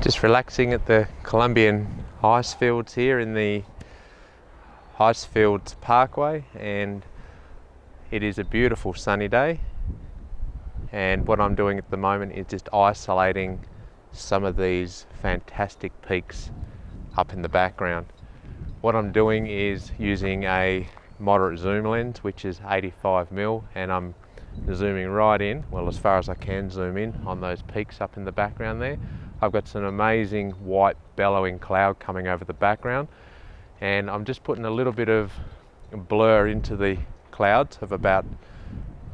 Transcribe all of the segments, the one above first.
Just relaxing at the Columbian Icefields here in the Icefields Parkway, and it is a beautiful sunny day, and what I'm doing at the moment is just isolating some of these fantastic peaks up in the background. What I'm doing is using a moderate zoom lens, which is 85mm, and I'm zooming right in, well, as far as I can zoom in on those peaks up in the background there. I've got some amazing white bellowing cloud coming over the background, and I'm just putting a little bit of blur into the clouds of about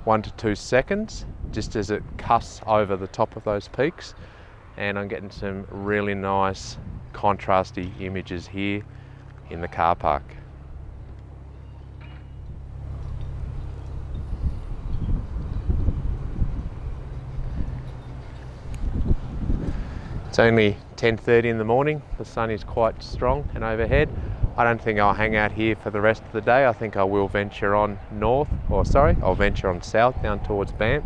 1 to 2 seconds just as it casts over the top of those peaks, and I'm getting some really nice contrasty images here in the car park. It's only 10:30 in the morning, the sun is quite strong and overhead. I don't think I'll hang out here for the rest of the day. I think I will venture on I'll venture on south down towards Banff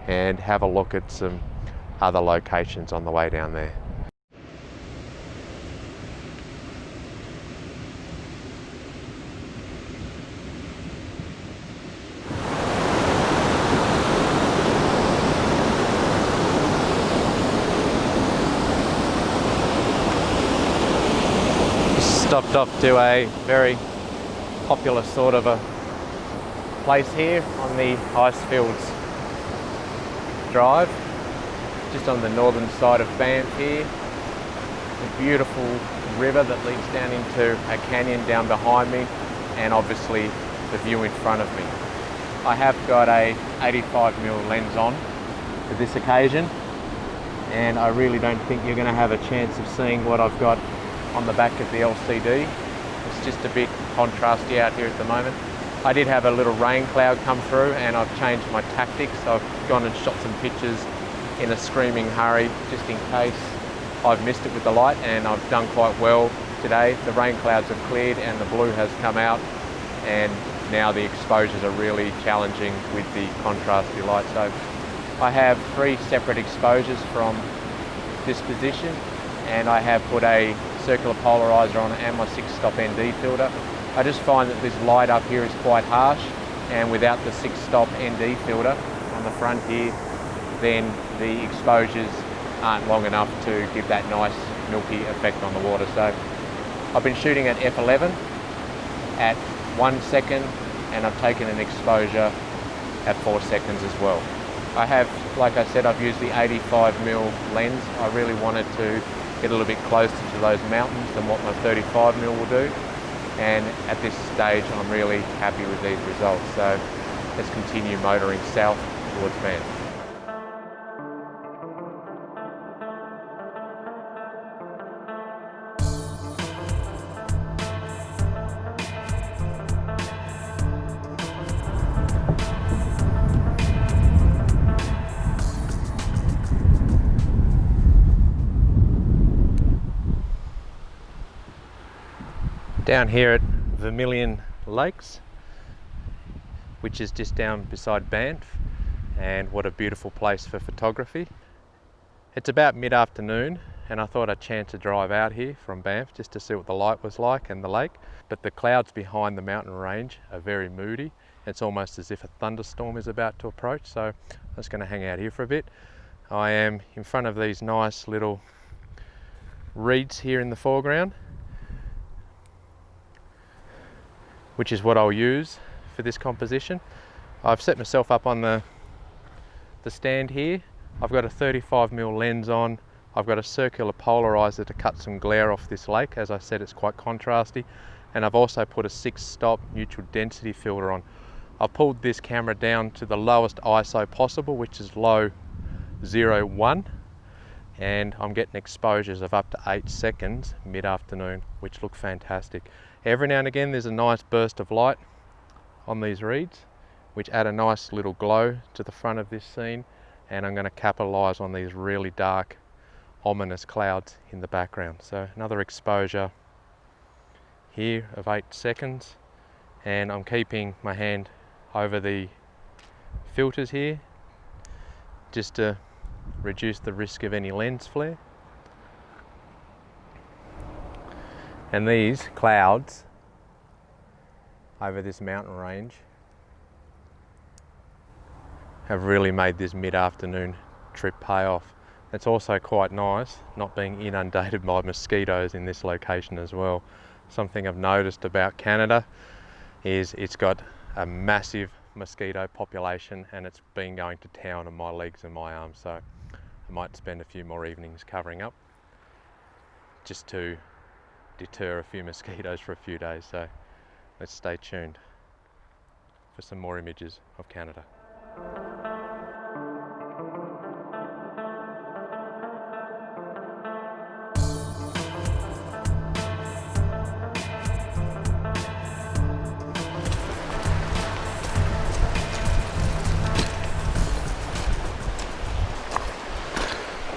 and have a look at some other locations on the way down there. Stopped off to a very popular sort of a place here on the Icefields Drive, just on the northern side of Banff here. A beautiful river that leads down into a canyon down behind me, and obviously the view in front of me. I have got a 85mm lens on for this occasion, and I really don't think you're going to have a chance of seeing what I've got on the back of the LCD. It's just a bit contrasty out here at the moment. I did have a little rain cloud come through, and I've changed my tactics. I've gone and shot some pictures in a screaming hurry just in case I've missed it with the light, and I've done quite well today. The rain clouds have cleared and the blue has come out, and now the exposures are really challenging with the contrasty light. So I have 3 separate exposures from this position, and I have put a circular polarizer on and my 6-stop ND filter. I just find that this light up here is quite harsh, and without the 6-stop ND filter on the front here, then the exposures aren't long enough to give that nice milky effect on the water. So I've been shooting at f11 at 1 second, and I've taken an exposure at 4 seconds as well. I have, like I said, I've used the 85mm lens. I really wanted to get a little bit closer to those mountains than what my 35mm will do, and at this stage I'm really happy with these results. So let's continue motoring south towards Banff. Down here at Vermilion Lakes, which is just down beside Banff, and what a beautiful place for photography. It's about mid-afternoon, and I thought I'd chance a drive out here from Banff just to see what the light was like and the lake, but the clouds behind the mountain range are very moody. It's almost as if a thunderstorm is about to approach, so I'm just going to hang out here for a bit. I am in front of these nice little reeds here in the foreground, which is what I'll use for this composition. I've set myself up on the stand here. I've got a 35mm lens on. I've got a circular polarizer to cut some glare off this lake. As I said, it's quite contrasty. And I've also put a 6-stop neutral density filter on. I've pulled this camera down to the lowest ISO possible, which is low 0.1, and I'm getting exposures of up to 8 seconds mid-afternoon, which look fantastic. Every now and again there's a nice burst of light on these reeds, which add a nice little glow to the front of this scene, and I'm going to capitalise on these really dark, ominous clouds in the background. So another exposure here of 8 seconds, and I'm keeping my hand over the filters here just to reduce the risk of any lens flare. And these clouds over this mountain range have really made this mid-afternoon trip pay off. It's also quite nice not being inundated by mosquitoes in this location as well. Something I've noticed about Canada is it's got a massive mosquito population, and it's been going to town on my legs and my arms, so I might spend a few more evenings covering up just to deter a few mosquitoes for a few days. So let's stay tuned for some more images of Canada.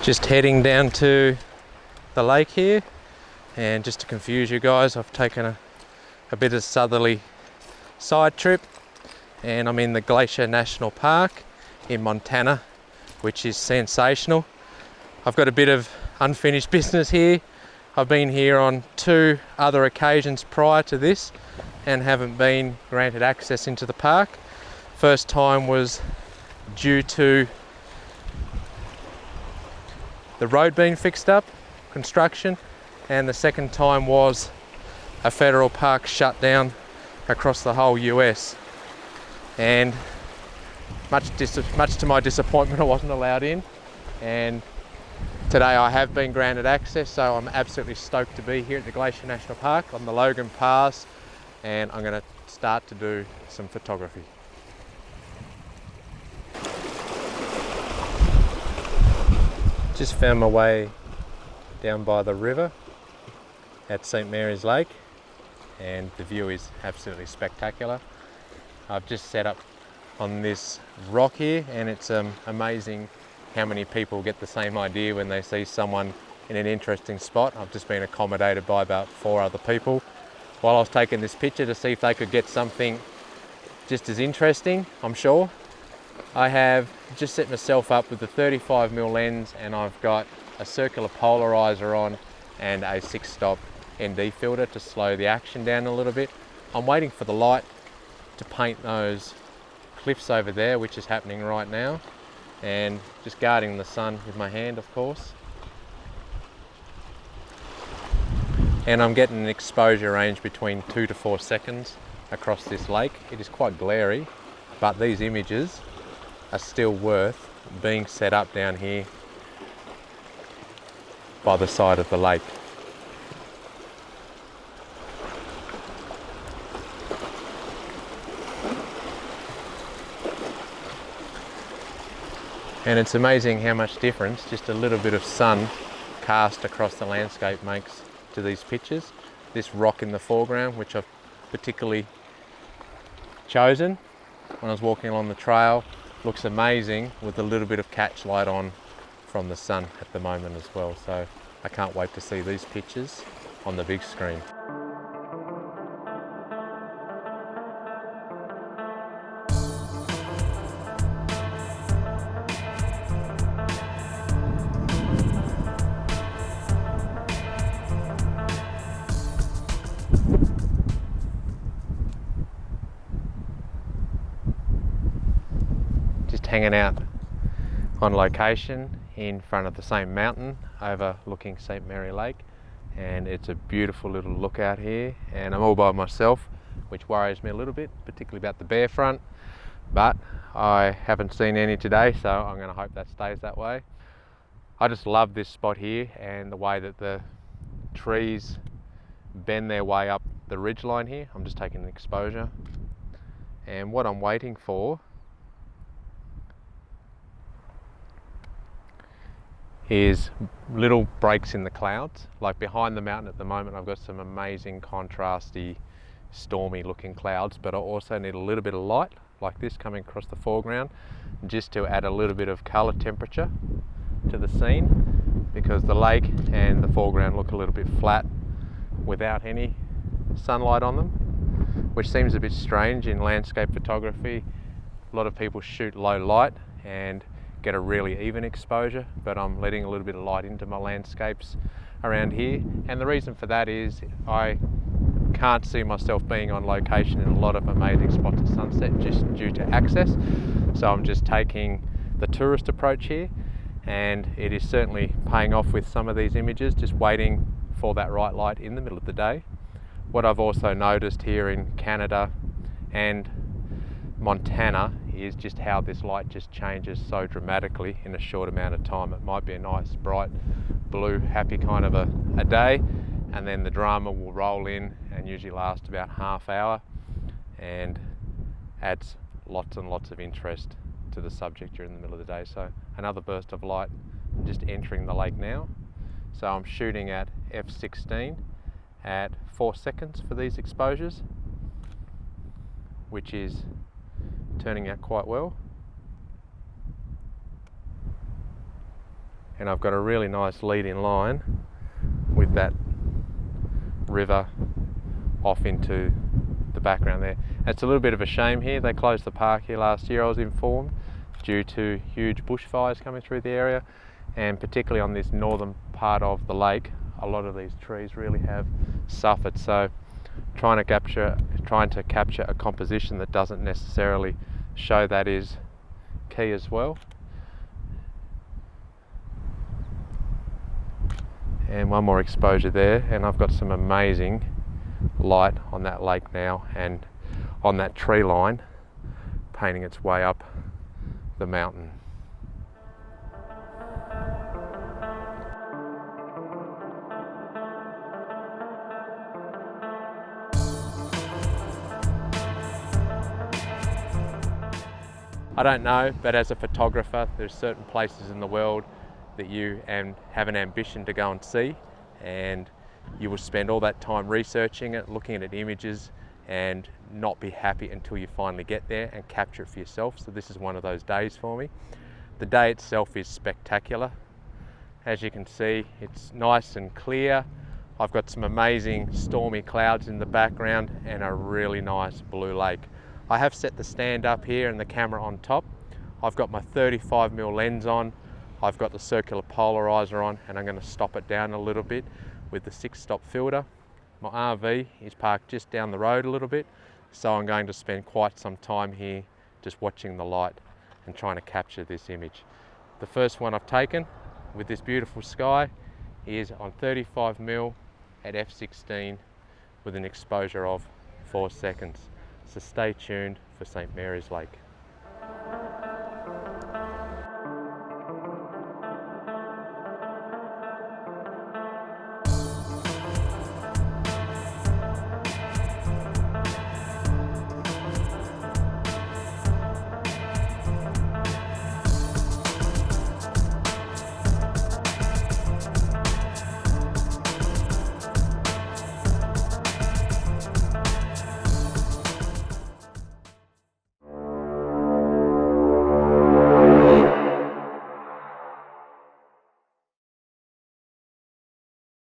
Just heading down to the lake here, and just to confuse you guys, I've taken a bit of southerly side trip, and I'm in the Glacier National Park in Montana, which is sensational. I've got a bit of unfinished business here. I've been here on 2 other occasions prior to this and haven't been granted access into the park. First time was due to the road being fixed up, construction, and the second time was a federal park shut down across the whole US. And much to my disappointment, I wasn't allowed in. And today I have been granted access, so I'm absolutely stoked to be here at the Glacier National Park on the Logan Pass, and I'm going to start to do some photography. Just found my way down by the river at St. Mary's Lake, and the view is absolutely spectacular. I've just set up on this rock here, and it's amazing how many people get the same idea when they see someone in an interesting spot. I've just been accommodated by about 4 other people while I was taking this picture to see if they could get something just as interesting, I'm sure. I have just set myself up with the 35mm lens, and I've got a circular polarizer on and a 6-stop ND filter to slow the action down a little bit. I'm waiting for the light to paint those cliffs over there, which is happening right now, and just guarding the sun with my hand, of course. And I'm getting an exposure range between 2 to 4 seconds across this lake. It is quite glary, but these images are still worth being set up down here by the side of the lake. And it's amazing how much difference just a little bit of sun cast across the landscape makes to these pictures. This rock in the foreground, which I've particularly chosen when I was walking along the trail, looks amazing with a little bit of catch light on from the sun at the moment as well. So I can't wait to see these pictures on the big screen. Just hanging out on location in front of the same mountain overlooking St. Mary Lake, and it's a beautiful little look out here, and I'm all by myself, which worries me a little bit, particularly about the bear front, but I haven't seen any today, so I'm going to hope that stays that way. I just love this spot here and the way that the trees bend their way up the ridgeline here. I'm just taking an exposure, and what I'm waiting for is little breaks in the clouds. Like behind the mountain at the moment, I've got some amazing contrasty, stormy looking clouds, but I also need a little bit of light like this coming across the foreground, just to add a little bit of color temperature to the scene, because the lake and the foreground look a little bit flat without any sunlight on them, which seems a bit strange in landscape photography. A lot of people shoot low light and get a really even exposure, but I'm letting a little bit of light into my landscapes around here. And the reason for that is I can't see myself being on location in a lot of amazing spots at sunset just due to access. So I'm just taking the tourist approach here, and it is certainly paying off with some of these images, just waiting for that right light in the middle of the day. What I've also noticed here in Canada and Montana is just how this light just changes so dramatically in a short amount of time. It might be a nice, bright, blue, happy kind of a day, and then the drama will roll in and usually last about half hour and adds lots and lots of interest to the subject during the middle of the day. So another burst of light just entering the lake now. So I'm shooting at f/16 at 4 seconds for these exposures, which is turning out quite well. And I've got a really nice lead-in line with that river off into the background there. It's a little bit of a shame here. They closed the park here last year, I was informed, due to huge bushfires coming through the area, and particularly on this northern part of the lake, a lot of these trees really have suffered. So trying to capture a composition that doesn't necessarily show that is key as well. And one more exposure there, and I've got some amazing light on that lake now and on that tree line painting its way up the mountain. I don't know, but as a photographer, there's certain places in the world that you have an ambition to go and see, and you will spend all that time researching it, looking at images, and not be happy until you finally get there and capture it for yourself. So this is one of those days for me. The day itself is spectacular. As you can see, it's nice and clear. I've got some amazing stormy clouds in the background and a really nice blue lake. I have set the stand up here and the camera on top. I've got my 35mm lens on. I've got the circular polarizer on, and I'm going to stop it down a little bit with the 6-stop filter. My RV is parked just down the road a little bit, so I'm going to spend quite some time here just watching the light and trying to capture this image. The first one I've taken with this beautiful sky is on 35mm at f/16 with an exposure of 4 seconds. So stay tuned for St. Mary's Lake.